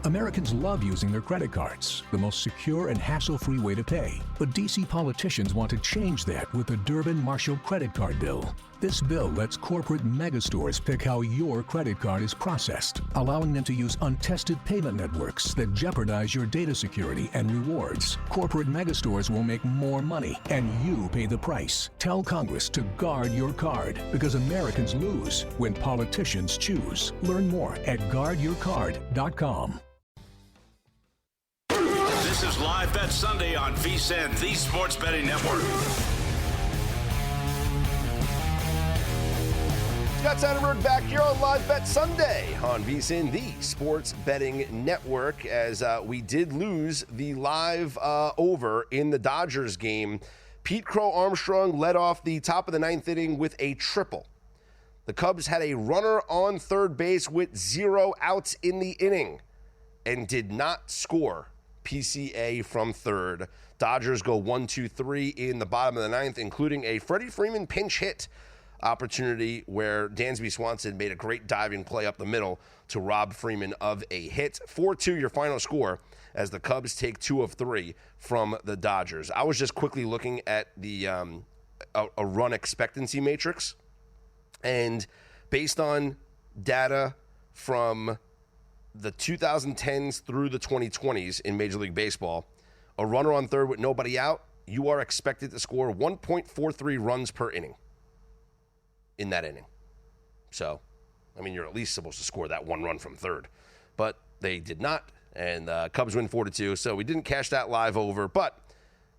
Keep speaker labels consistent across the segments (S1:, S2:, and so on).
S1: Americans love using their credit cards, the most secure and hassle-free way to pay. But D.C. politicians want to change that with the Durbin-Marshall credit card bill. This bill lets corporate megastores pick how your credit card is processed, allowing them to use untested payment networks that jeopardize your data security and rewards. Corporate megastores will make more money, and you pay the price. Tell Congress to guard your card, because Americans lose when politicians choose. Learn more at guardyourcard.com.
S2: This is Live Bet Sunday on VSiN, the Sports Betting Network.
S3: Scott Seidenberg back here on Live Bet Sunday on VSiN, the Sports Betting Network, as we did lose the live over in the Dodgers game. Pete Crow Armstrong led off the top of the ninth inning with a triple. The Cubs had a runner on third base with 0 outs in the inning and did not score PCA from third. Dodgers go 1-2-3 in the bottom of the ninth, including a Freddie Freeman pinch hit opportunity where Dansby Swanson made a great diving play up the middle to rob Freeman of a hit. 4-2 your final score as the Cubs take 2 of 3 from the Dodgers. I was just quickly looking at the a run expectancy matrix, and based on data from the 2010s through the 2020s in Major League Baseball, a runner on third with nobody out, you are expected to score 1.43 runs per inning in that inning. So, I mean, you're at least supposed to score that one run from third. But they did not, and Cubs win 4-2, so we didn't cash that live over. But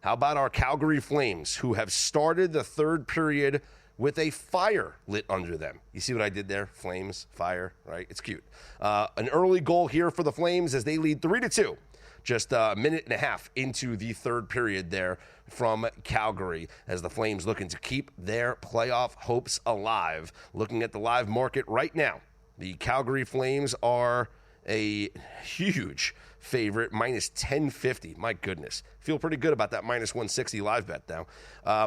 S3: how about our Calgary Flames, who have started the third period with a fire lit under them? You see what I did there? Flames, fire, right? It's cute. An early goal here for the Flames as they lead 3-2. Just a minute and a half into the third period there from Calgary, as the Flames looking to keep their playoff hopes alive. Looking at the live market right now, the Calgary Flames are a huge favorite, minus 1050. My goodness. Feel pretty good about that minus 160 live bet now.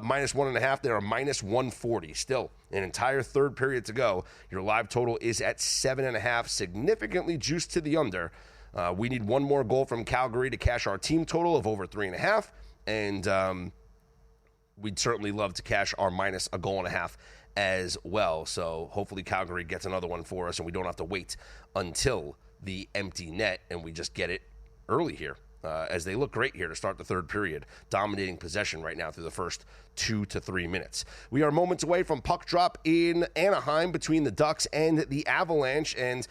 S3: Minus 1.5, they're a minus 140. Still, an entire third period to go. Your live total is at 7.5, significantly juiced to the under. We need one more goal from Calgary to cash our team total of over 3.5, and we'd certainly love to cash our minus a goal and a half as well. So hopefully Calgary gets another one for us, and we don't have to wait until the empty net, and we just get it early here. As they look great here to start the third period, dominating possession right now through the first 2 to 3 minutes. We are moments away from puck drop in Anaheim between the Ducks and the Avalanche, and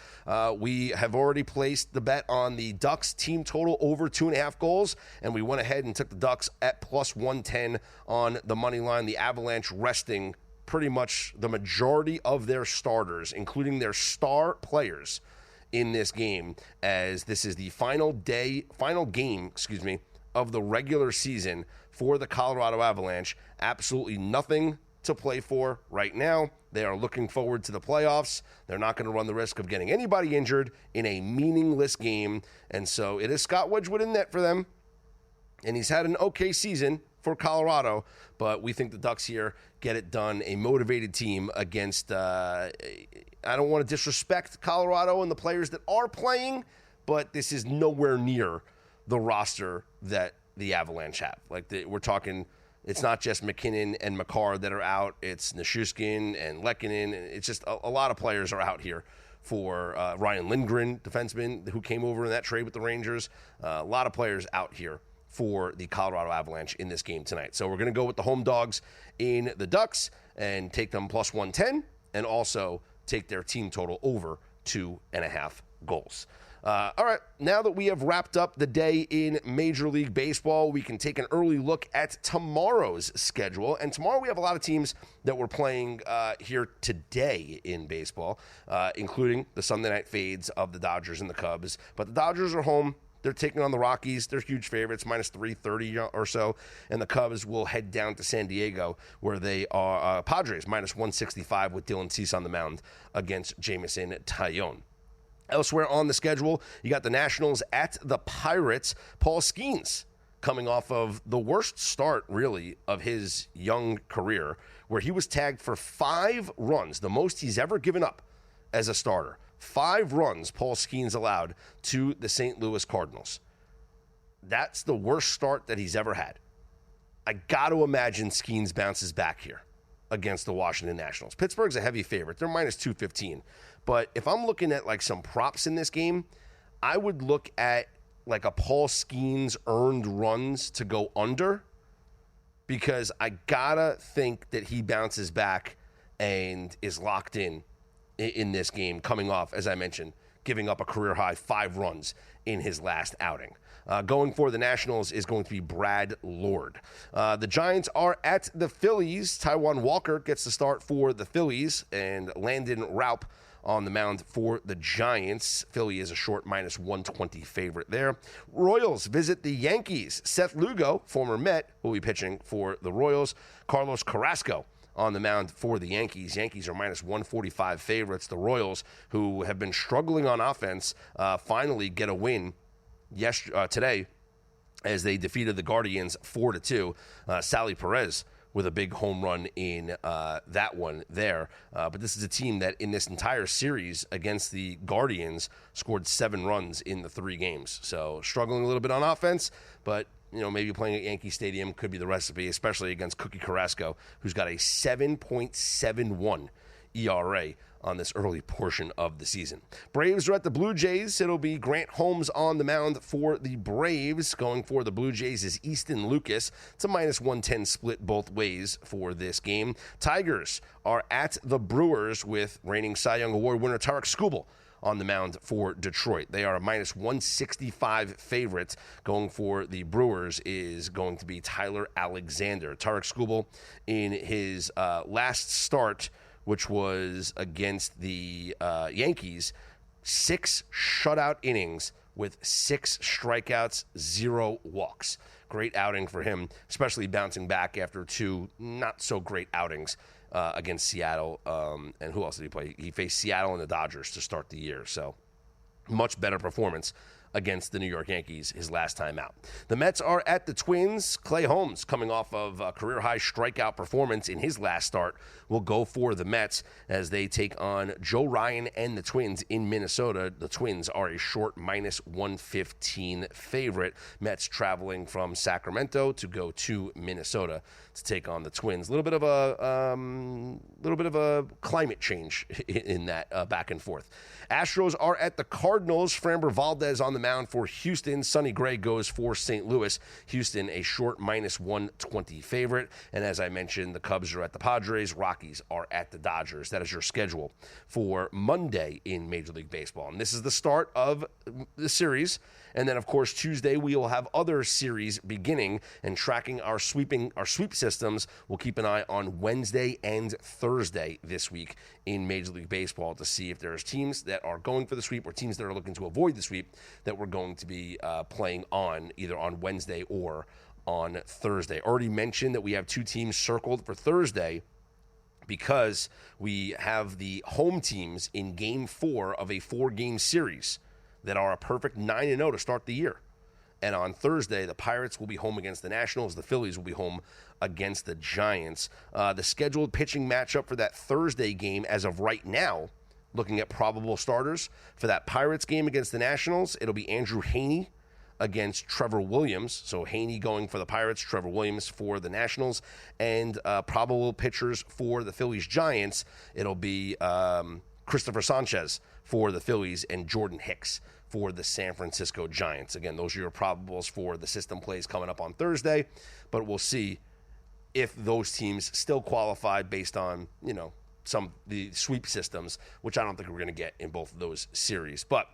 S3: we have already placed the bet on the Ducks team total over 2.5 goals, and we went ahead and took the Ducks at plus 110 on the money line. The Avalanche resting pretty much the majority of their starters, including their star players, in this game, as this is the final game of the regular season for the Colorado Avalanche. Absolutely nothing to play for right now. They are looking forward to the playoffs. They're not going to run the risk of getting anybody injured in a meaningless game, and so it is Scott Wedgwood in net for them, and he's had an okay season for Colorado, but we think the Ducks here get it done. A motivated team against, I don't want to disrespect Colorado and the players that are playing, but this is nowhere near the roster that the Avalanche have. We're talking, it's not just McKinnon and Makar that are out. It's Nichushkin and Lehkonen. It's just a lot of players are out here for Ryan Lindgren, defenseman, who came over in that trade with the Rangers. A lot of players out here for the Colorado Avalanche in this game tonight. So we're going to go with the home dogs in the Ducks and take them plus 110, and also take their team total over 2.5 goals. All right, now that we have wrapped up the day in Major League Baseball, we can take an early look at tomorrow's schedule. And tomorrow we have a lot of teams that we're playing here today in baseball, including the Sunday night fades of the Dodgers and the Cubs. But the Dodgers are home. They're taking on the Rockies. They're huge favorites, minus 330 or so. And the Cubs will head down to San Diego, where they are Padres, minus 165 with Dylan Cease on the mound against Jameson Taillon. Elsewhere on the schedule, you got the Nationals at the Pirates. Paul Skeens coming off of the worst start, really, of his young career, where he was tagged for 5 runs, the most he's ever given up as a starter. 5 runs Paul Skeens allowed to the St. Louis Cardinals. That's the worst start that he's ever had. I got to imagine Skeens bounces back here against the Washington Nationals. Pittsburgh's a heavy favorite. They're minus 215. But if I'm looking at like some props in this game, I would look at like a Paul Skeens earned runs to go under, because I gotta think that he bounces back and is locked in this game, coming off, as I mentioned, giving up a career-high 5 runs in his last outing. Going for the Nationals is going to be Brad Lord. The Giants are at the Phillies. Taijuan Walker gets the start for the Phillies, and Landon Raup on the mound for the Giants. Philly is a short minus 120 favorite there. Royals visit the Yankees. Seth Lugo, former Met, will be pitching for the Royals. Carlos Carrasco on the mound for the Yankees. Yankees are minus 145 favorites. The Royals, who have been struggling on offense, finally get a win today as they defeated the Guardians 4-2. Sally Perez with a big home run in that one there. But this is a team that in this entire series against the Guardians scored 7 runs in the 3 games. So struggling a little bit on offense, but maybe playing at Yankee Stadium could be the recipe, especially against Cookie Carrasco, who's got a 7.71 ERA on this early portion of the season. Braves are at the Blue Jays. It'll be Grant Holmes on the mound for the Braves. Going for the Blue Jays is Easton Lucas. It's a minus 110 split both ways for this game. Tigers are at the Brewers with reigning Cy Young Award winner Tarek Skubal on the mound for Detroit. They are a minus 165 favorite. Going for the Brewers is going to be Tyler Alexander. Tarek Skubal, in his last start, which was against the Yankees, 6 shutout innings with 6 strikeouts, 0 walks. Great outing for him, especially bouncing back after 2 not-so-great outings against Seattle. And who else did he play? He faced Seattle and the Dodgers to start the year, so much better performance against the New York Yankees his last time out. The Mets are at the Twins. Clay Holmes, coming off of a career-high strikeout performance in his last start, will go for the Mets as they take on Joe Ryan and the Twins in Minnesota. The Twins are a short minus 115 favorite. Mets traveling from Sacramento to go to Minnesota to take on the Twins. A little bit of a climate change in that back and forth. Astros are at the Cardinals. Framber Valdez on the mound for Houston. Sonny Gray goes for St. Louis. Houston, a short minus 120 favorite. And as I mentioned, the Cubs are at the Padres. Rockies are at the Dodgers. That is your schedule for Monday in Major League Baseball. And this is the start of the series. And then, of course, Tuesday we will have other series beginning and tracking our sweep systems. We'll keep an eye on Wednesday and Thursday this week in Major League Baseball to see if there's teams that are going for the sweep or teams that are looking to avoid the sweep that we're going to be playing on either on Wednesday or on Thursday. Already mentioned that we have 2 teams circled for Thursday because we have the home teams in Game 4 of a 4-game series that are a perfect 9-0 to start the year. And on Thursday, the Pirates will be home against the Nationals. The Phillies will be home against the Giants. The scheduled pitching matchup for that Thursday game as of right now, looking at probable starters, for that Pirates game against the Nationals, it'll be Andrew Haney against Trevor Williams. So Haney going for the Pirates, Trevor Williams for the Nationals. And probable pitchers for the Phillies Giants, it'll be Christopher Sanchez for the Phillies and Jordan Hicks for the San Francisco Giants. Again, those are your probables for the system plays coming up on Thursday, but we'll see if those teams still qualify based on, the sweep systems, which I don't think we're going to get in both of those series. But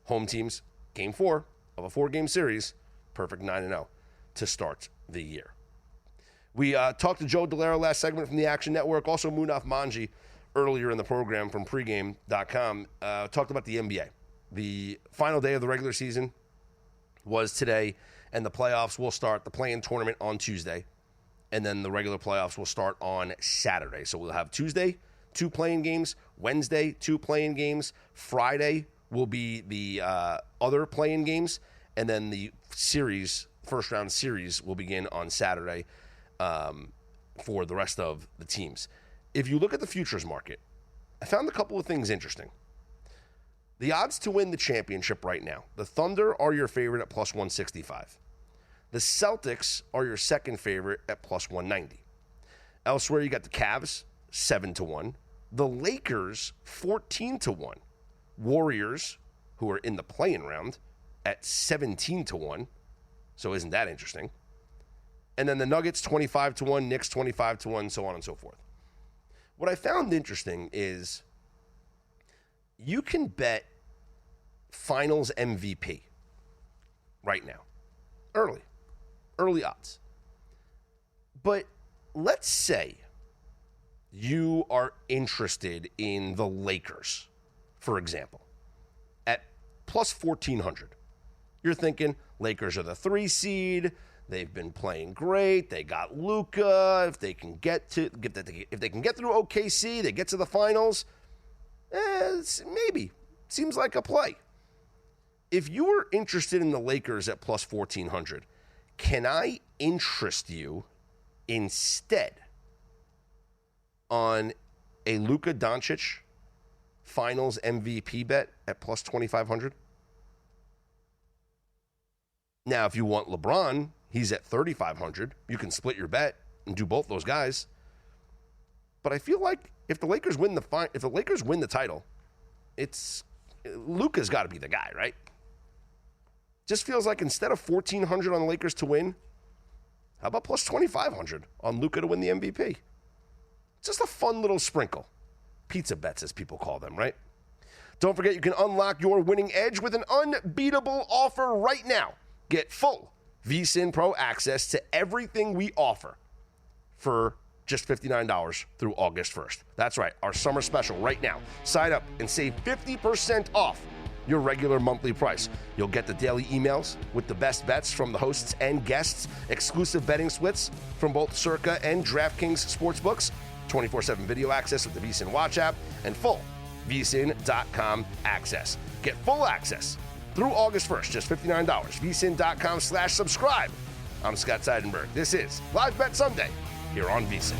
S3: home teams, Game 4 of a 4-game series, perfect 9-0 to start the year. We talked to Joe Delero last segment from the Action Network, also Munaf Manji earlier in the program from pregame.com, talked about the NBA. The final day of the regular season was today, and the playoffs will start, the play-in tournament on Tuesday, and then the regular playoffs will start on Saturday. So we'll have Tuesday, 2 play-in games, Wednesday, 2 play-in games, Friday will be the other play-in games, and then the first-round series will begin on Saturday for the rest of the teams. If you look at the futures market, I found a couple of things interesting. The odds to win the championship right now, the Thunder are your favorite at plus 165. The Celtics are your second favorite at plus 190. Elsewhere, you got the Cavs, 7-1. The Lakers, 14-1. Warriors, who are in the play-in round, at 17-1. So isn't that interesting? And then the Nuggets, 25-1. Knicks, 25-1, so on and so forth. What I found interesting is you can bet Finals MVP right now. Early odds. But let's say you are interested in the Lakers, for example, at plus 1,400. You're thinking Lakers are the 3 seed. They've been playing great. They got Luka. If they can get through OKC, they get to the finals. Maybe seems like a play. If you are interested in the Lakers at plus 1,400, can I interest you instead on a Luka Doncic Finals MVP bet at plus 2,500? Now, if you want LeBron, he's at 3,500. You can split your bet and do both those guys. But I feel like if the Lakers win the title, it's Luka's got to be the guy, right? Just feels like instead of 1,400 on the Lakers to win, how about plus 2,500 on Luka to win the MVP? Just a fun little sprinkle. Pizza bets, as people call them, right? Don't forget, you can unlock your winning edge with an unbeatable offer right now. Get full VSiN Pro access to everything we offer for just $59 through August 1st. That's right, our summer special right now. Sign up and save 50% off your regular monthly price. You'll get the daily emails with the best bets from the hosts and guests, exclusive betting splits from both Circa and DraftKings Sportsbooks, 24/7 video access with the VSiN Watch app, and full VSiN.com access. Get full access through August 1st, just $59. VSiN.com/subscribe. I'm Scott Seidenberg. This is Live Bet Sunday here on VSiN.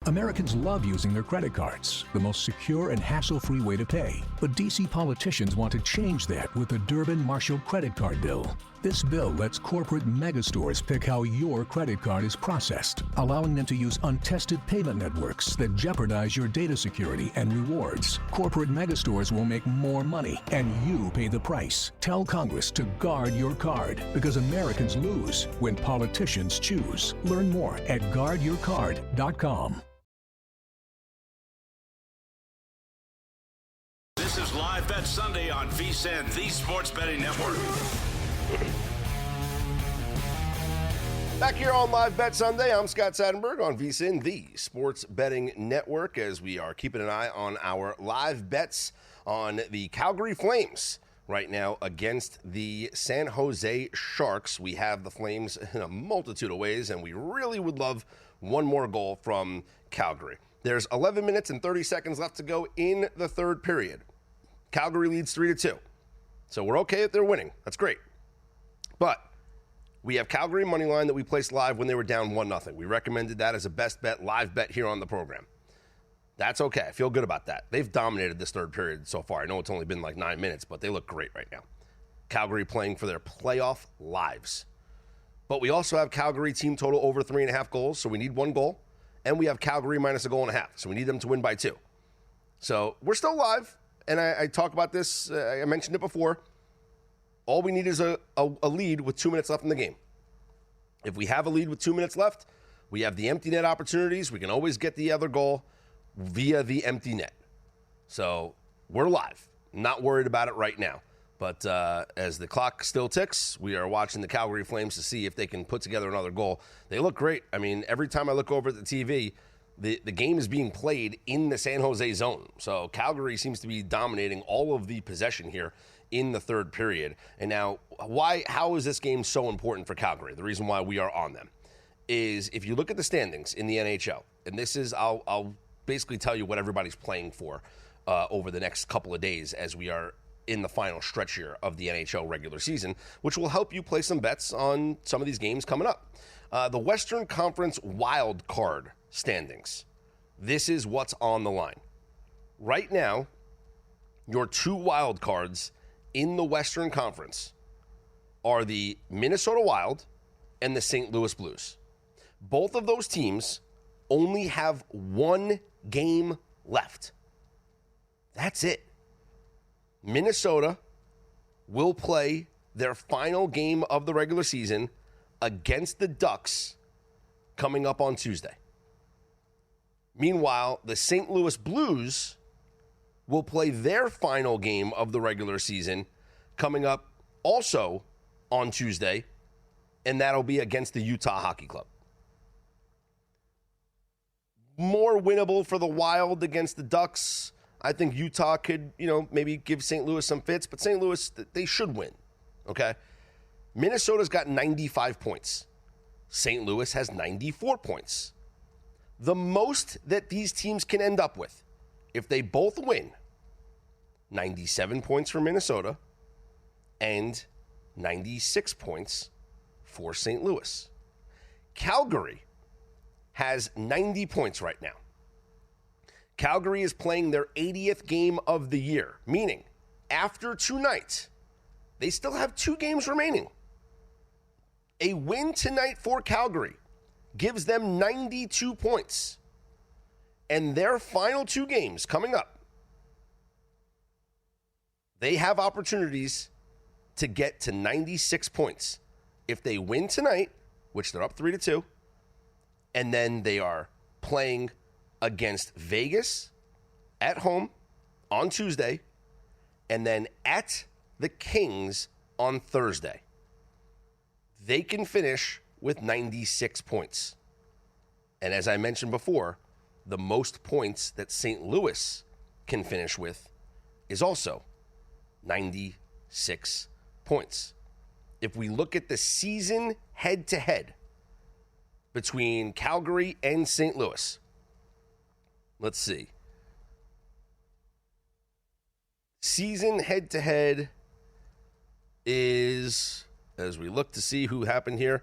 S1: Americans love using their credit cards, the most secure and hassle-free way to pay. But D.C. politicians want to change that with the Durbin-Marshall credit card bill. This bill lets corporate megastores pick how your credit card is processed, allowing them to use untested payment networks that jeopardize your data security and rewards. Corporate megastores will make more money, and you pay the price. Tell Congress to guard your card, because Americans lose when politicians choose. Learn more at guardyourcard.com.
S2: This is Live Bet Sunday on VSiN, the Sports Betting Network.
S3: Back here on Live Bet Sunday, I'm Scott Seidenberg on VSiN, the Sports Betting Network, as we are keeping an eye on our live bets on the Calgary Flames right now against the San Jose Sharks. We have the Flames in a multitude of ways, and we really would love one more goal from Calgary. There's 11 minutes and 30 seconds left to go in the third period. Calgary leads 3-2. So we're okay if they're winning. That's great. But we have Calgary money line that we placed live when they were down 1-0. We recommended that as a best bet, live bet here on the program. That's okay. I feel good about that. They've dominated this third period so far. I know it's only been like 9 minutes, but they look great right now. Calgary playing for their playoff lives. But we also have Calgary team total over 3.5 goals, so we need 1 goal. And we have Calgary minus 1.5 goals, so we need them to win by 2. So we're still live. And I talk about this, I mentioned it before. All we need is a lead with 2 minutes left in the game. If we have a lead with 2 minutes left, we have the empty net opportunities. We can always get the other goal via the empty net. So we're live. Not worried about it right now. But as the clock still ticks, we are watching the Calgary Flames to see if they can put together another goal. They look great. I mean, every time I look over at the TV, the game is being played in the San Jose zone. So Calgary seems to be dominating all of the possession here in the third period. And now, how is this game so important for Calgary? The reason why we are on them is if you look at the standings in the NHL, and this is, I'll basically tell you what everybody's playing for over the next couple of days as we are in the final stretch here of the NHL regular season, which will help you play some bets on some of these games coming up. The Western Conference wild card standings. This is what's on the line. Right now, your two wild cards in the Western Conference are the Minnesota Wild and the St. Louis Blues. Both of those teams only have one game left. That's it. Minnesota will play their final game of the regular season against the Ducks coming up on Tuesday. Meanwhile, the St. Louis Blues will play their final game of the regular season coming up also on Tuesday, and that'll be against the Utah Hockey Club. More winnable for the Wild against the Ducks. I think Utah could, maybe give St. Louis some fits, but St. Louis, they should win, okay? Minnesota's got 95 points. St. Louis has 94 points. The most that these teams can end up with, if they both win, 97 points for Minnesota and 96 points for St. Louis. Calgary has 90 points right now. Calgary is playing their 80th game of the year, meaning after tonight, they still have 2 games remaining. A win tonight for Calgary gives them 92 points. And their final 2 games coming up, they have opportunities to get to 96 points. If they win tonight, which they're up 3-2, and then they are playing against Vegas at home on Tuesday, and then at the Kings on Thursday, they can finish with 96 points. And as I mentioned before, the most points that St. Louis can finish with is also 96 points. If we look at the season head-to-head between Calgary and St. Louis, let's see. Season head-to-head is, as we look to see who happened here,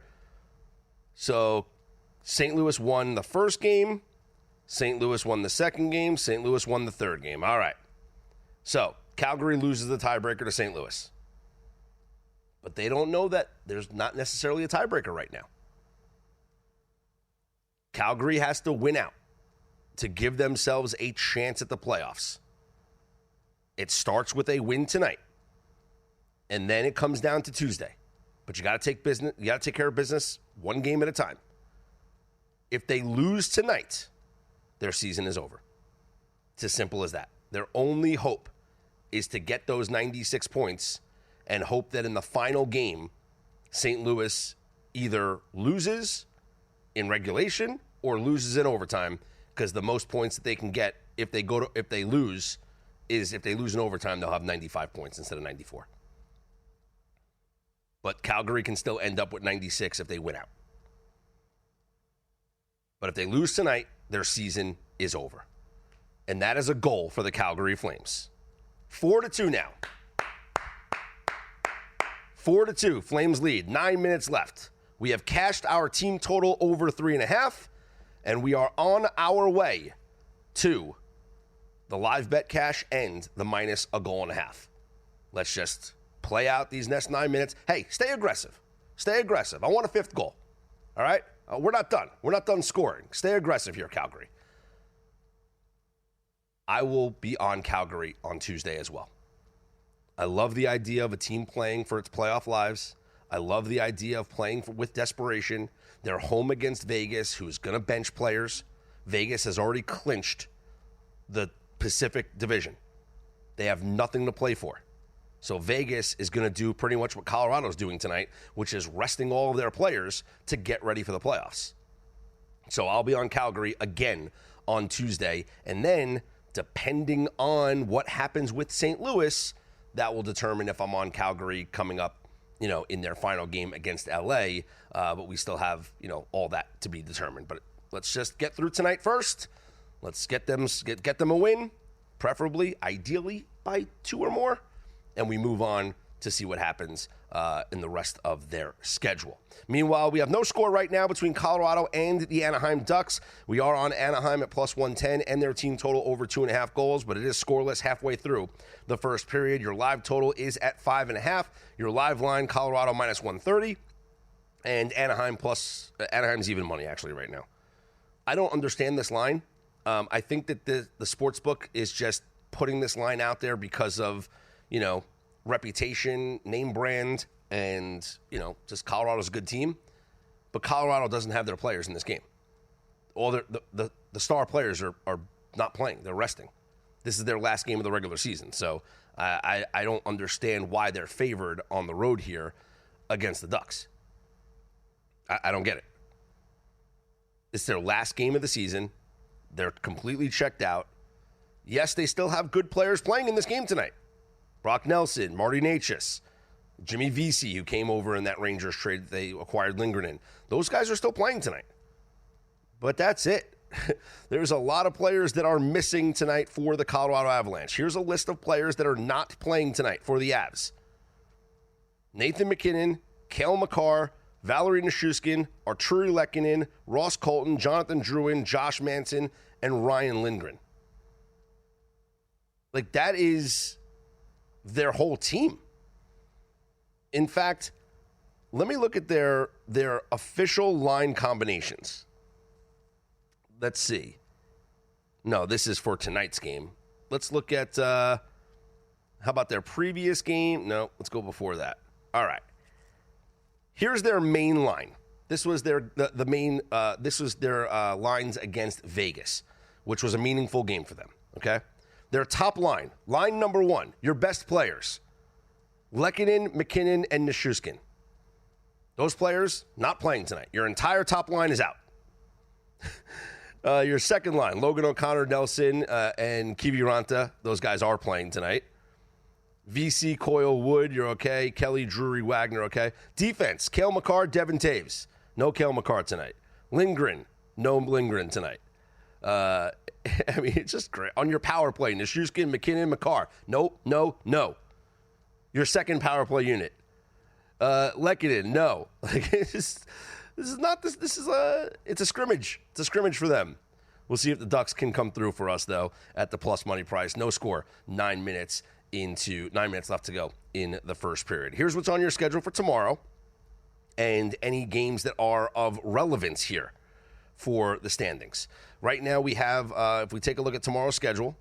S3: so St. Louis won the first game, St. Louis won the second game, St. Louis won the third game. All right. So Calgary loses the tiebreaker to St. Louis. But they don't know that there's not necessarily a tiebreaker right now. Calgary has to win out to give themselves a chance at the playoffs. It starts with a win tonight, and then it comes down to Tuesday. But you got to take care of business one game at a time. If they lose tonight, their season is over. It's as simple as that. Their only hope is to get those 96 points and hope that in the final game, St. Louis either loses in regulation or loses in overtime, because the most points that they can get if they lose in overtime, they'll have 95 points instead of 94. But Calgary can still end up with 96 if they win out. But if they lose tonight, their season is over. And that is a goal for the Calgary Flames. 4-2 now. 4-2, Flames lead. 9 minutes left. We have cashed our team total over 3.5, and we are on our way to the live bet cash and the minus a goal and a half. Let's just play out these next 9 minutes. Hey, stay aggressive. Stay aggressive. I want a 5th goal. All right? We're not done. We're not done scoring. Stay aggressive here, Calgary. I will be on Calgary on Tuesday as well. I love the idea of a team playing for its playoff lives. I love the idea of playing with desperation. They're home against Vegas, who's going to bench players. Vegas has already clinched the Pacific Division. They have nothing to play for. So Vegas is going to do pretty much what Colorado's doing tonight, which is resting all of their players to get ready for the playoffs. So I'll be on Calgary again on Tuesday. And then, depending on what happens with St. Louis, that will determine if I'm on Calgary coming up, in their final game against LA. But we still have, all that to be determined. But let's just get through tonight first. Let's get them a win, preferably, ideally, by 2 or more. And we move on to see what happens in the rest of their schedule. Meanwhile, we have no score right now between Colorado and the Anaheim Ducks. We are on Anaheim at plus 110 and their team total over 2.5 goals, but it is scoreless halfway through the first period. Your live total is at 5.5. Your live line, Colorado minus 130, and Anaheim's even money actually right now. I don't understand this line. I think that the sportsbook is just putting this line out there because of, reputation, name brand, and, just Colorado's a good team. But Colorado doesn't have their players in this game. All the star players are not playing. They're resting. This is their last game of the regular season. So I don't understand why they're favored on the road here against the Ducks. I don't get it. It's their last game of the season. They're completely checked out. Yes, they still have good players playing in this game tonight. Brock Nelson, Marty Necas, Jimmy Vesey, who came over in that Rangers trade that they acquired Lindgren in. Those guys are still playing tonight. But that's it. There's a lot of players that are missing tonight for the Colorado Avalanche. Here's a list of players that are not playing tonight for the Avs. Nathan MacKinnon, Cale Makar, Valerie Nichushkin, Arturi Lehkonen, Ross Colton, Jonathan Drouin, Josh Manson, and Ryan Lindgren. That is their whole team. In fact, let me look at their official line combinations. Let's see. No, this is for tonight's game. Let's look at, how about their previous game? No, let's go before that. All right. Here's their main line. This was their lines against Vegas, which was a meaningful game for them, okay? Their top line, line number one, your best players, Lehkonen, MacKinnon, and Nichushkin. Those players not playing tonight. Your entire top line is out. Your second line, Logan O'Connor, Nelson, and Kiviranta. Those guys are playing tonight. VC, Coyle, Wood, you're okay. Kelly, Drury, Wagner, okay. Defense, Cale Makar, Devin Taves. No Cale Makar tonight. Lindgren, no Lindgren tonight. It's just great. On your power play, Nichushkin, MacKinnon, Makar. Nope, no. Your second power play unit. Lehkonen, no. It's a scrimmage. It's a scrimmage for them. We'll see if the Ducks can come through for us, though, at the plus money price. No score, 9 minutes left to go in the first period. Here's what's on your schedule for tomorrow and any games that are of relevance here for the standings. Right now we have, if we take a look at tomorrow's schedule,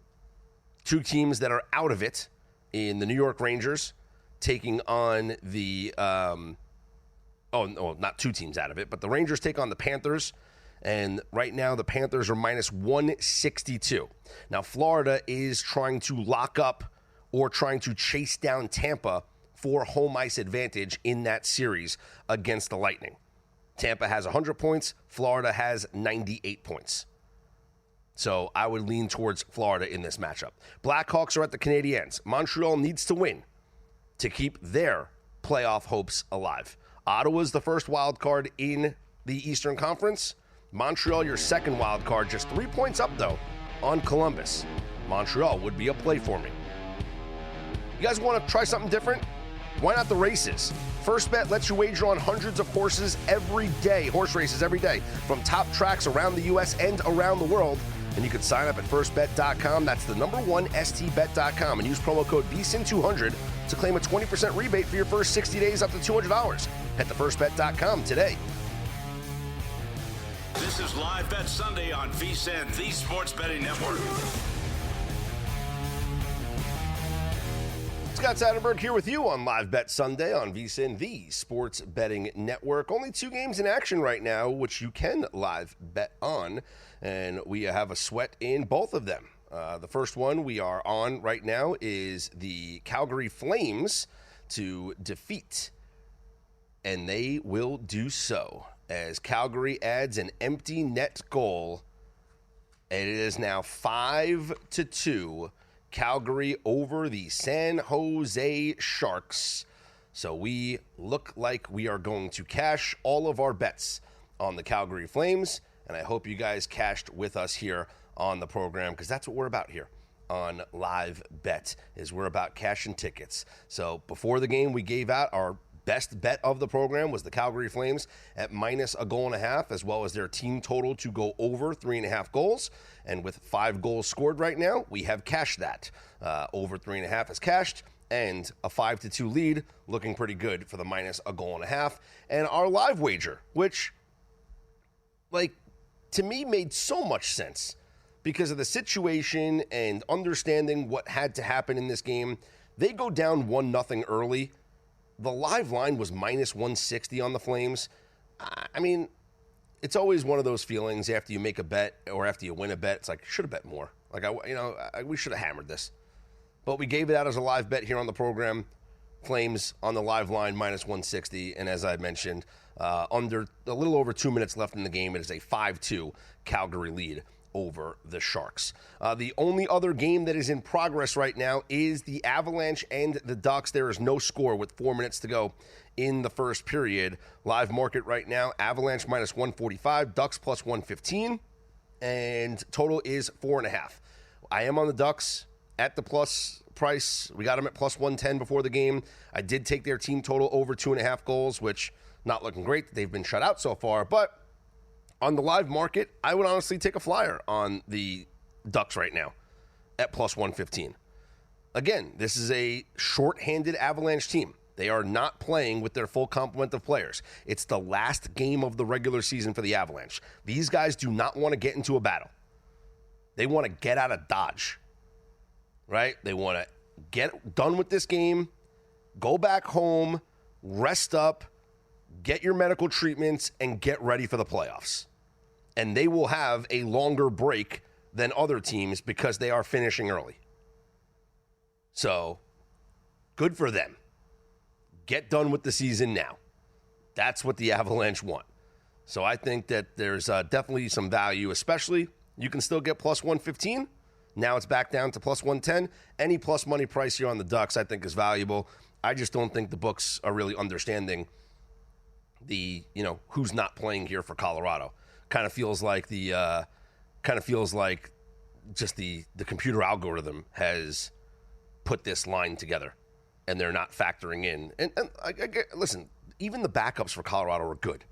S3: two teams that are out of it in the New York Rangers taking on the, not two teams out of it, but the Rangers take on the Panthers. And right now the Panthers are minus 162. Now Florida is trying to lock up or trying to chase down Tampa for home ice advantage in that series against the Lightning. Tampa has 100 points. Florida has 98 points. So I would lean towards Florida in this matchup. Blackhawks are at the Canadiens. Montreal needs to win to keep their playoff hopes alive. Ottawa's the first wild card in the Eastern Conference. Montreal, your second wild card, just 3 points up, though, on Columbus. Montreal would be a play for me. You guys want to try something different? Why not the races? First Bet lets you wager on hundreds of horses every day, horse races every day, from top tracks around the U.S. and around the world. And you can sign up at firstbet.com. That's the number one, stbet.com, and use promo code VSIN200 to claim a 20% rebate for your first 60 days up to $200. Head to firstbet.com today.
S2: This is Live Bet Sunday on VSIN, the Sports Betting Network.
S3: Scott Seidenberg here with you on Live Bet Sunday on VSIN, the Sports Betting Network. Only two games in action right now, which you can live bet on, and we have a sweat in both of them. The first one we are on right now is the Calgary Flames to defeat, and they will do so as Calgary adds an empty net goal, and it is now 5-2. Calgary over the San Jose Sharks. So we look like we are going to cash all of our bets on the Calgary Flames, and I hope you guys cashed with us here on the program, because that's what we're about here on Live Bet is we're about cash and tickets. So before the game, we gave out our best bet of the program was the Calgary Flames at minus a goal and a half, as well as their team total to go over 3.5 goals. And with 5 goals scored right now, we have cashed that. Over 3.5 is cashed, and a 5-2 lead looking pretty good for the minus a goal and a half. And our live wager, which, to me, made so much sense because of the situation and understanding what had to happen in this game. They go down 1-0 early. The live line was minus 160 on the Flames. I mean, it's always one of those feelings after you make a bet or after you win a bet. It's like, should have bet more. We should have hammered this. But we gave it out as a live bet here on the program. Flames on the live line, minus 160. And as I mentioned, under a little over 2 minutes left in the game, it is a 5-2 Calgary lead over the Sharks. The only other game that is in progress right now is the Avalanche and the Ducks. There is no score with 4 minutes to go in the first period. Live market right now, Avalanche minus 145, Ducks plus 115, and total is 4.5. I am on the Ducks at the plus price. We got them at plus 110 before the game. I did take their team total over 2.5 goals, which not looking great. They've been shut out so far, but on the live market, I would honestly take a flyer on the Ducks right now at plus 115. Again, this is a short-handed Avalanche team. They are not playing with their full complement of players. It's the last game of the regular season for the Avalanche. These guys do not want to get into a battle. They want to get out of Dodge, right? They want to get done with this game, go back home, rest up, get your medical treatments, and get ready for the playoffs. And they will have a longer break than other teams because they are finishing early. So, good for them. Get done with the season now. That's what the Avalanche want. So I think that there's definitely some value, especially you can still get plus 115. Now it's back down to plus 110. Any plus money price here on the Ducks I think is valuable. I just don't think the books are really understanding who's not playing here for Colorado. Kind of feels like just the computer algorithm has put this line together, and they're not factoring in. And listen, even the backups for Colorado are good.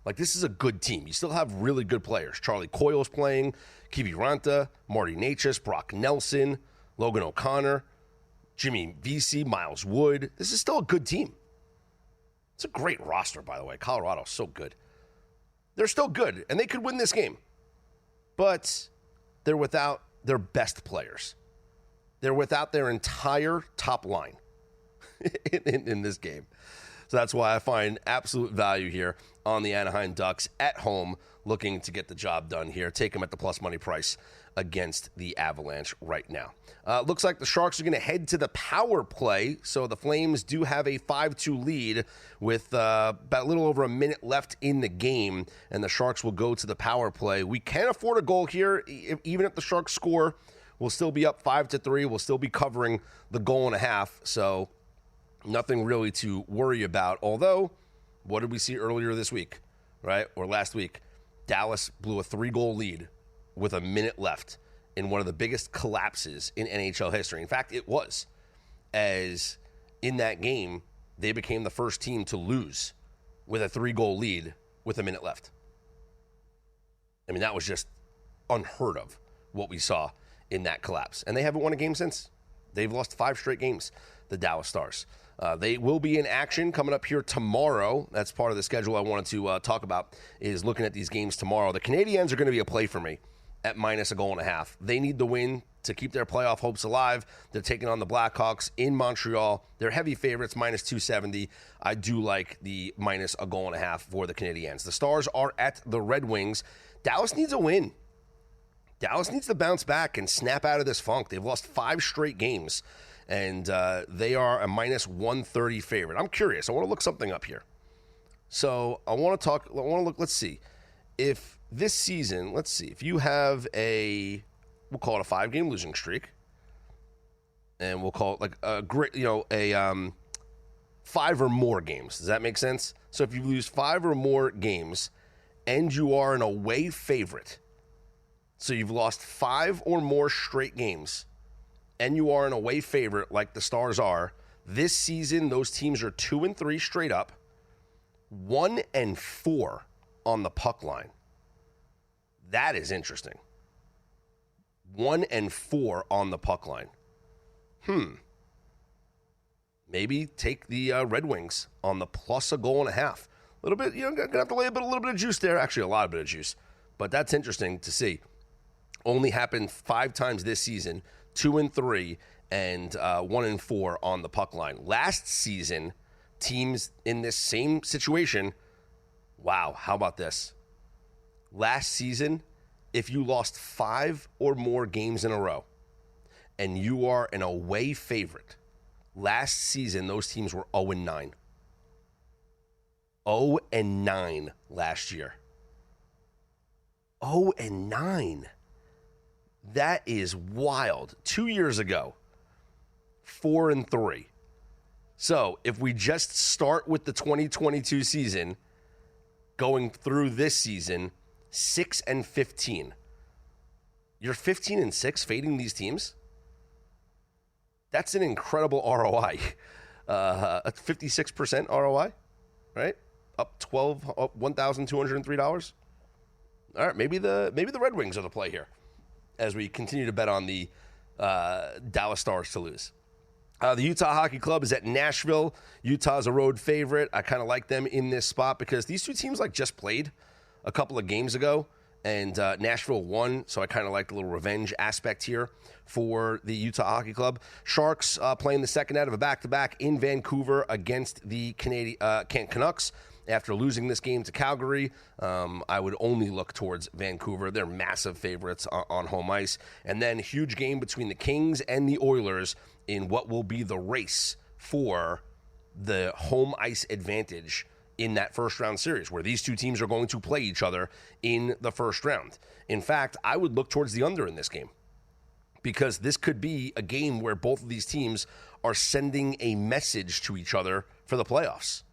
S3: Like, this is a good team. You still have really good players. Charlie Coyle's playing, Kivi Ranta, Marty Natchez, Brock Nelson, Logan O'Connor, Jimmy Vesey, Miles Wood. This is still a good team. It's a great roster, by the way. Colorado's so good. They're still good, and they could win this game. But they're without their best players. They're without their entire top line in this game. So that's why I find absolute value here on the Anaheim Ducks at home, looking to get the job done here. Take them at the plus money price against the Avalanche right now. Looks like the Sharks are going to head to the power play. So the Flames do have a 5-2 lead with about a little over a minute left in the game, and the Sharks will go to the power play. We can afford a goal here, even if the Sharks score. We'll still be up 5-3. We'll still be covering the goal and a half. So nothing really to worry about. Although, what did we see earlier this week, right? Or last week? Dallas blew a 3-goal lead with a minute left in one of the biggest collapses in NHL history. In fact, it was. As in that game, they became the first team to lose with a 3-goal lead with a minute left. I mean, that was just unheard of, what we saw in that collapse. And they haven't won a game since. They've lost 5 straight games, the Dallas Stars. They will be in action coming up here tomorrow. That's part of the schedule I wanted to talk about, is looking at these games tomorrow. The Canadiens are going to be a play for me at minus a goal and a half. They need the win to keep their playoff hopes alive. They're taking on the Blackhawks in Montreal. They're heavy favorites, minus 270. I do like the minus a goal and a half for the Canadiens. The Stars are at the Red Wings. Dallas needs a win. Dallas needs to bounce back and snap out of this funk. They've lost 5 straight games, and they are a minus 130 favorite. I'm curious. I want to look something up here. So let's see. If this season, if you have we'll call it a 5-game losing streak, and we'll call it like a great, 5 or more games. Does that make sense? So if you lose 5 or more games and you are an away favorite, so you've lost 5 or more straight games and you are an away favorite like the Stars are, this season those teams are 2-3 straight up, 1-4 on the puck line. That is interesting. 1-4 on the puck line. Maybe take the Red Wings on the plus a goal and a half. A little bit, gonna have to lay a little bit of juice there. Actually, a lot of bit of juice. But that's interesting to see. Only happened 5 times this season, 2-3 and 1-4 on the puck line. Last season, teams in this same situation, wow, how about this? Last season, if you lost 5 or more games in a row and you are an away favorite, last season those teams were 0-9. 0-9 last year. 0-9. That is wild. 2 years ago, 4-3. So if we just start with the 2022 season, going through this season, 6-15. You're 15-6 fading these teams? That's an incredible ROI. A 56% ROI, right? Up $1,203. All right, maybe the Red Wings are the play here as we continue to bet on the Dallas Stars to lose. The Utah Hockey Club is at Nashville. Utah's a road favorite. I kind of like them in this spot because these two teams just played a couple of games ago, and Nashville won, so I kind of like the little revenge aspect here for the Utah Hockey Club. Sharks playing the second out of a back-to-back in Vancouver against the Canucks. After losing this game to Calgary, I would only look towards Vancouver. They're massive favorites on home ice. And then huge game between the Kings and the Oilers in what will be the race for the home ice advantage in that first-round series, where these two teams are going to play each other in the first round. In fact, I would look towards the under in this game because this could be a game where both of these teams are sending a message to each other for the playoffs.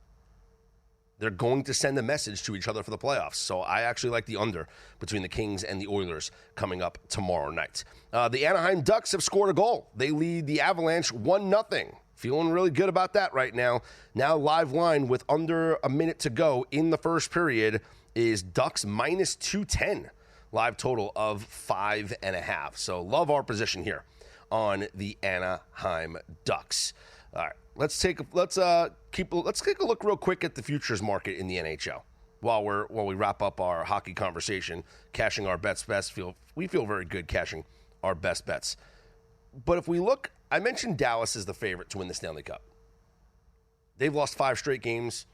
S3: They're going to send a message to each other for the playoffs. So I actually like the under between the Kings and the Oilers coming up tomorrow night. The Anaheim Ducks have scored a goal. They lead the Avalanche 1-0. Feeling really good about that right now. Now live line with under a minute to go in the first period is Ducks minus 210. Live total of 5.5. So love our position here on the Anaheim Ducks. All right. Let's take a look real quick at the futures market in the NHL while we wrap up our hockey conversation, cashing our bets best. We feel very good cashing our best bets. But if we look, I mentioned Dallas is the favorite to win the Stanley Cup. They've lost 5 straight games.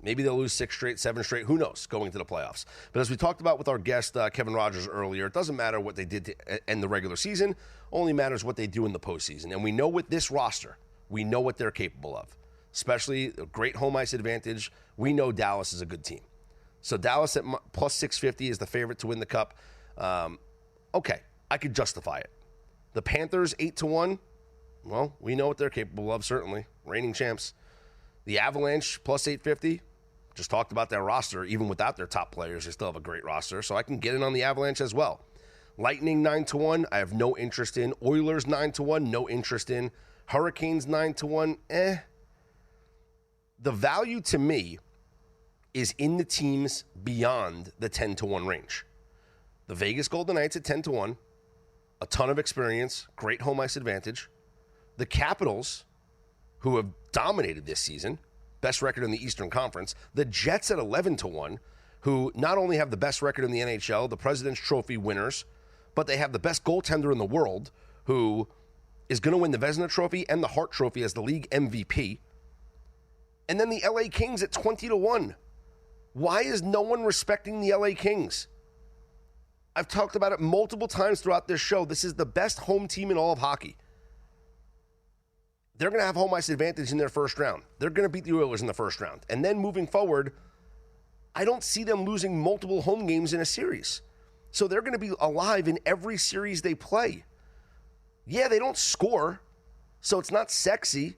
S3: Maybe they'll lose 6 straight, 7 straight. Who knows going into the playoffs? But as we talked about with our guest, Kevin Rogers, earlier, it doesn't matter what they did to end the regular season. Only matters what they do in the postseason. And we know with this roster, we know what they're capable of, especially a great home ice advantage. We know Dallas is a good team. So Dallas at plus 650 is the favorite to win the Cup. Okay, I could justify it. The Panthers 8-1. Well, we know what they're capable of, certainly. Reigning champs. The Avalanche plus 850. Just talked about their roster. Even without their top players, they still have a great roster. So I can get in on the Avalanche as well. Lightning 9-1. I have no interest in. Oilers 9-1. No interest in. Hurricanes 9-1. The value to me is in the teams beyond the 10-1 range. The Vegas Golden Knights at 10-1. A ton of experience. Great home ice advantage. The Capitals, who have dominated this season, best record in the Eastern Conference. The Jets at 11-1, who not only have the best record in the NHL, the President's Trophy winners, but they have the best goaltender in the world, who is going to win the Vezina Trophy and the Hart Trophy as the league MVP. And then the LA Kings at 20-1. Why is no one respecting the LA Kings? I've talked about it multiple times throughout this show. This is the best home team in all of hockey. They're going to have home ice advantage in their first round. They're going to beat the Oilers in the first round. And then moving forward, I don't see them losing multiple home games in a series. So they're going to be alive in every series they play. Yeah, they don't score, so it's not sexy.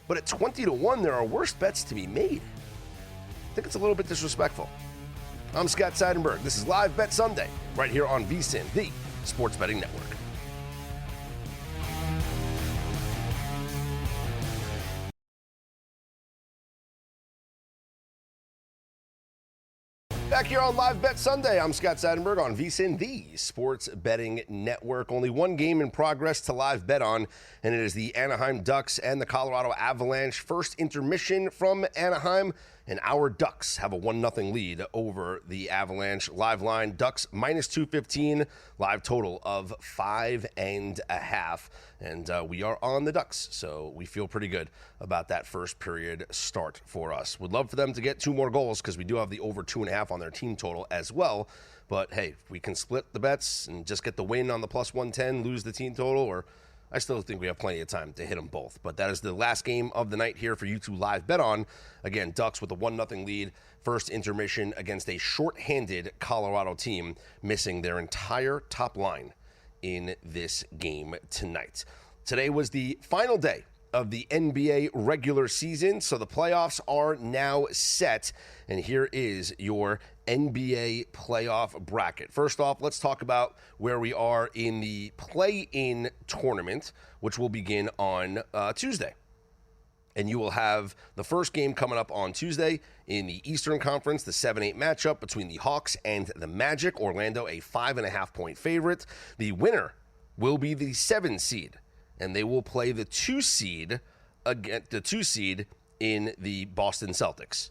S3: But at 20-1, there are worse bets to be made. I think it's a little bit disrespectful. I'm Scott Seidenberg. This is Live Bet Sunday, right here on VSiN, the Sports Betting Network. Back here on Live Bet Sunday, I'm Scott Seidenberg on VSiN, the sports betting network. Only one game in progress to live bet on, and it is the Anaheim Ducks and the Colorado Avalanche. First intermission from Anaheim, and our Ducks have a 1-0 lead over the Avalanche. Live line, Ducks minus 215, live total of 5.5. And we are on the Ducks, so we feel pretty good about that first period start for us. Would love for them to get 2 more goals because we do have the over 2.5 on their team total as well. But, hey, if we can split the bets and just get the win on the plus 110, lose the team total, or I still think we have plenty of time to hit them both. But that is the last game of the night here for you to live bet on. Again, Ducks with a 1-0 lead. First intermission against a shorthanded Colorado team, missing their entire top line in this game tonight. Today was the final day of the NBA regular season, so the playoffs are now set, and here is your NBA playoff bracket. First off, let's talk about where we are in the play-in tournament, which will begin on Tuesday. And you will have the first game coming up on Tuesday in the Eastern Conference, the 7-8 matchup between the Hawks and the Magic. Orlando, a 5.5-point favorite. The winner will be the 7 seed, and they will play the 2 seed against the 2 seed in the Boston Celtics.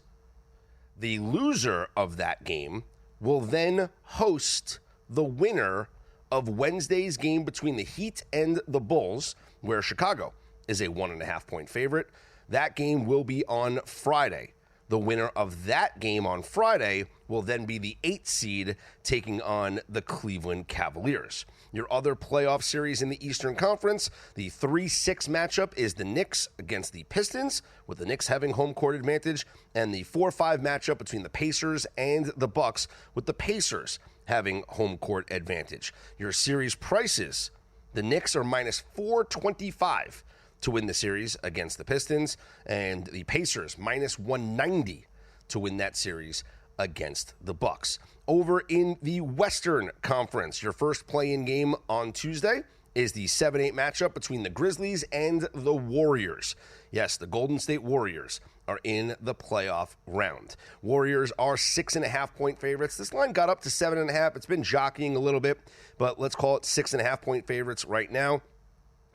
S3: The loser of that game will then host the winner of Wednesday's game between the Heat and the Bulls, where Chicago is a 1.5-point favorite. That game will be on Friday. The winner of that game on Friday will then be the 8th seed taking on the Cleveland Cavaliers. Your other playoff series in the Eastern Conference, the 3-6 matchup is the Knicks against the Pistons, with the Knicks having home court advantage, and the 4-5 matchup between the Pacers and the Bucks, with the Pacers having home court advantage. Your series prices, the Knicks are minus 425 to win the series against the Pistons, and the Pacers minus 190 to win that series against the Bucks. Over in the Western Conference, your first play-in game on Tuesday is the 7-8 matchup between the Grizzlies and the Warriors. Yes, the Golden State Warriors are in the playoff round. Warriors are 6.5-point favorites. This line got up to 7.5. It's been jockeying a little bit, but let's call it 6.5-point favorites right now.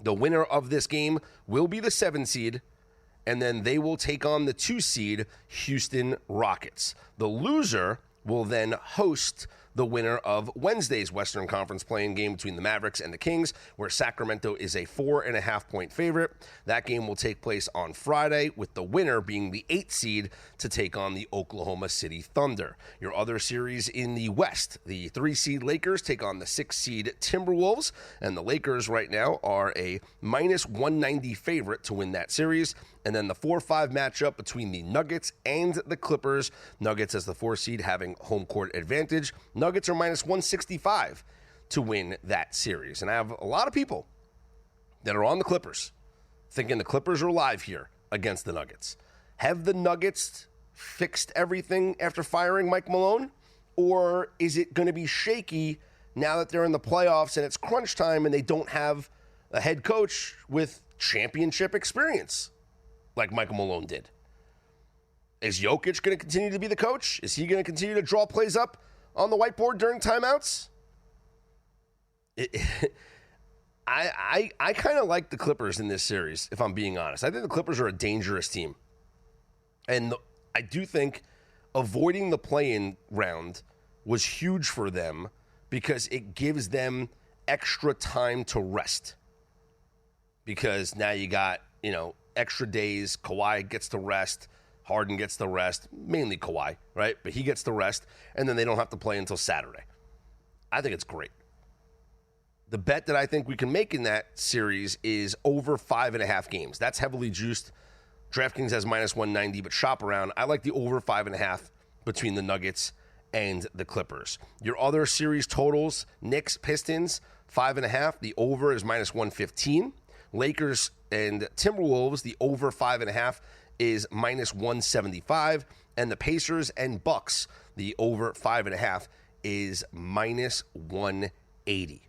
S3: The winner of this game will be the 7 seed, and then they will take on the 2 seed Houston Rockets. The loser will then host the winner of Wednesday's Western Conference play-in game between the Mavericks and the Kings, where Sacramento is a 4.5-point favorite. That game will take place on Friday, with the winner being the 8th seed to take on the Oklahoma City Thunder. Your other series in the West, the 3 seed Lakers take on the 6 seed Timberwolves, and the Lakers right now are a minus 190 favorite to win that series. And then the 4-5 matchup between the Nuggets and the Clippers. Nuggets as the 4 seed having home court advantage. Nuggets are minus 165 to win that series. And I have a lot of people that are on the Clippers thinking the Clippers are live here against the Nuggets. Have the Nuggets fixed everything after firing Mike Malone? Or is it going to be shaky now that they're in the playoffs and it's crunch time and they don't have a head coach with championship experience like Michael Malone did? Is Jokic going to continue to be the coach? Is he going to continue to draw plays up on the whiteboard during timeouts? I kind of like the Clippers in this series, if I'm being honest. I think the Clippers are a dangerous team. And I do think avoiding the play-in round was huge for them because it gives them extra time to rest. Because now you got, extra days. Kawhi gets to rest. Harden gets to rest. Mainly Kawhi, right? But he gets to rest. And then they don't have to play until Saturday. I think it's great. The bet that I think we can make in that series is over 5.5 games. That's heavily juiced. DraftKings has minus 190, but shop around. I like the over 5.5 between the Nuggets and the Clippers. Your other series totals, Knicks, Pistons, 5.5. The over is minus 115. Lakers and Timberwolves, the over 5.5 is minus 175. And the Pacers and Bucks, the over 5.5 is minus 180.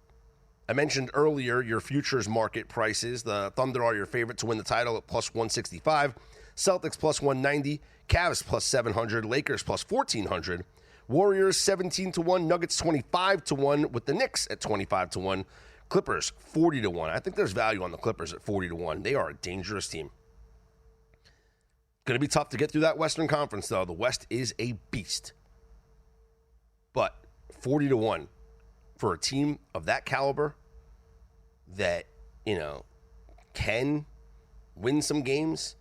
S3: I mentioned earlier your futures market prices. The Thunder are your favorite to win the title at plus 165. Celtics plus 190. Cavs plus 700. Lakers plus 1,400. Warriors 17-1, Nuggets 25-1, with the Knicks at 25-1, Clippers 40-1. I think there's value on the Clippers at 40-1. They are a dangerous team. Going to be tough to get through that Western Conference, though. The West is a beast. But 40-1 for a team of that caliber that, can win some games,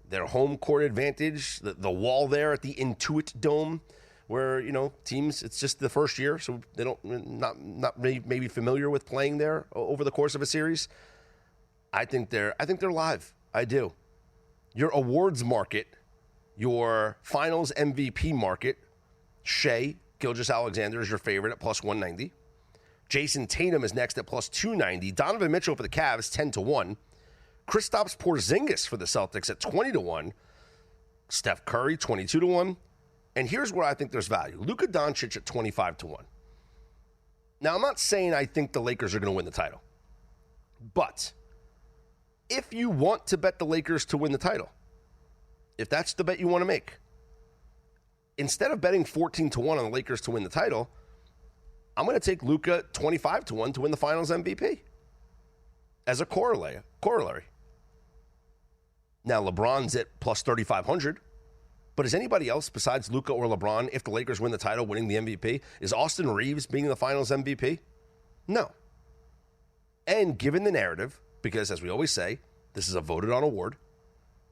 S3: their home court advantage, the wall there at the Intuit Dome, where, teams, it's just the first year, so they not maybe familiar with playing there over the course of a series. I think they're live. I do. Your awards market, your finals MVP market, Shea Gilgeous-Alexander is your favorite at plus 190. Jason Tatum is next at plus 290. Donovan Mitchell for the Cavs, 10-1. Kristaps Porzingis for the Celtics at 20-1. Steph Curry, 22-1. And here's where I think there's value. Luka Doncic at 25-1. Now, I'm not saying I think the Lakers are going to win the title. But if you want to bet the Lakers to win the title, if that's the bet you want to make, instead of betting 14-1 on the Lakers to win the title, I'm going to take Luka 25-1 to win the Finals MVP as a corollary. Now, LeBron's at plus 3,500. But is anybody else besides Luka or LeBron, if the Lakers win the title, winning the MVP? Is Austin Reeves being the Finals MVP? No. And given the narrative, because as we always say, this is a voted on award,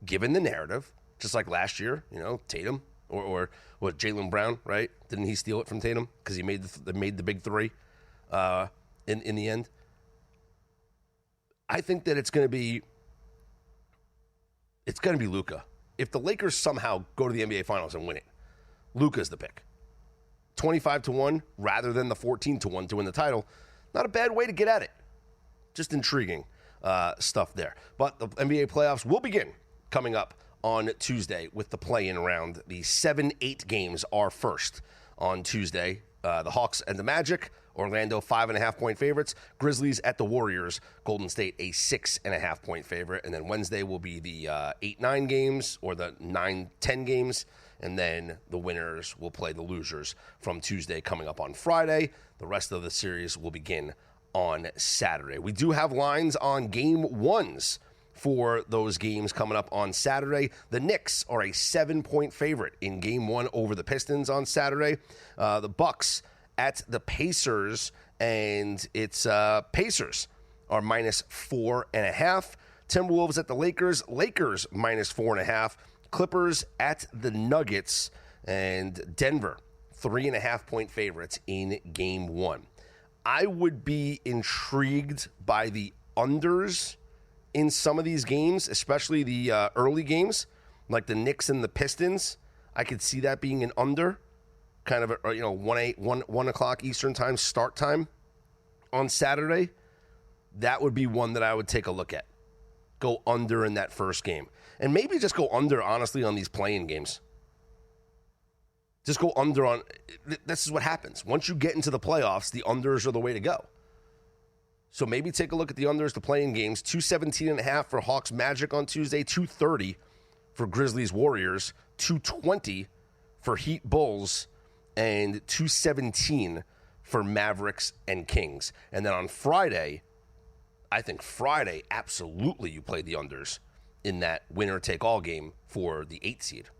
S3: given the narrative, just like last year, Tatum or what, Jaylen Brown, right? Didn't he steal it from Tatum because he made the big three in the end? I think that it's going to be Luka. If the Lakers somehow go to the NBA Finals and win it, Luka's the pick. 25-1 rather than the 14-1 to win the title. Not a bad way to get at it. Just intriguing stuff there. But the NBA playoffs will begin coming up on Tuesday with the play-in round. The 7-8 games are first on Tuesday. The Hawks and the Magic. Orlando, 5.5-point favorites. Grizzlies at the Warriors. Golden State, a 6.5-point favorite. And then Wednesday will be the 8-9 games or the 9-10 games. And then the winners will play the losers from Tuesday coming up on Friday. The rest of the series will begin on Saturday. We do have lines on game ones for those games coming up on Saturday. The Knicks are a 7-point favorite in game one over the Pistons on Saturday. The Bucks at the Pacers, and it's Pacers are minus 4.5. Timberwolves at the Lakers. Lakers minus 4.5. Clippers at the Nuggets, and Denver 3.5-point favorites in game one. I would be intrigued by the unders in some of these games, especially the early games, like the Knicks and the Pistons. I could see that being an under, kind of a 1 o'clock Eastern time start time on Saturday. That would be one that I would take a look at. Go under in that first game. And maybe just go under, honestly, on these play-in games. Just go under on – this is what happens. Once you get into the playoffs, the unders are the way to go. So maybe take a look at the unders to play-in games. 217.5 for Hawks Magic on Tuesday. 230 for Grizzlies Warriors. 220 for Heat Bulls. And 217 for Mavericks and Kings. And then on Friday, I think Friday, absolutely you play the unders in that winner-take-all game for the 8th seed.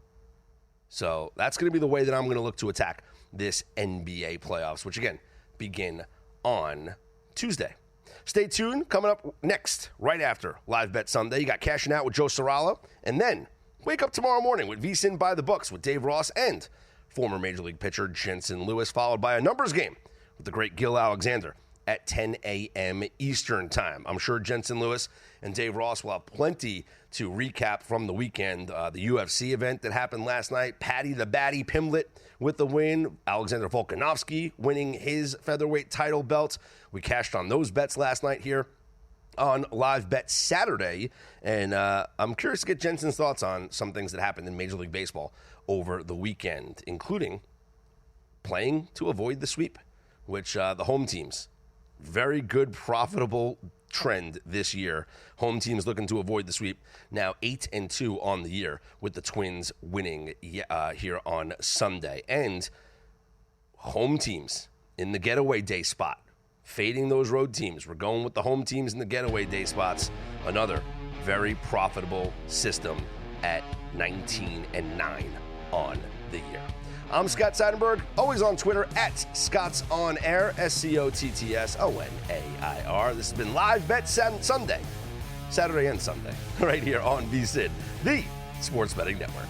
S3: So that's going to be the way that I'm going to look to attack this NBA playoffs, which, again, begin on Tuesday. Stay tuned. Coming up next, right after Live Bet Sunday, you got Cashing Out with Joe Serralo. And then wake up tomorrow morning with VSiN by the Books with Dave Ross and former Major League pitcher Jensen Lewis, followed by a numbers game with the great Gil Alexander at 10 a.m. Eastern time. I'm sure Jensen Lewis and Dave Ross will have plenty to recap from the weekend. The UFC event that happened last night, Patty the Batty Pimblett with the win, Alexander Volkanovski winning his featherweight title belt. We cashed on those bets last night here on Live Bet Saturday, and I'm curious to get Jensen's thoughts on some things that happened in Major League Baseball over the weekend, including playing to avoid the sweep, which the home teams, very good, profitable trend this year. Home teams looking to avoid the sweep. Now 8-2 on the year with the Twins winning here on Sunday. And home teams in the getaway day spot. Fading those road teams. We're going with the home teams in the getaway day spots. Another very profitable system at 19-9 on the year. I'm Scott Seidenberg, always on Twitter at ScottsOnAir, ScottsOnair. This has been Live Bet Sunday, Saturday and Sunday, right here on VSiN, the Sports Betting Network.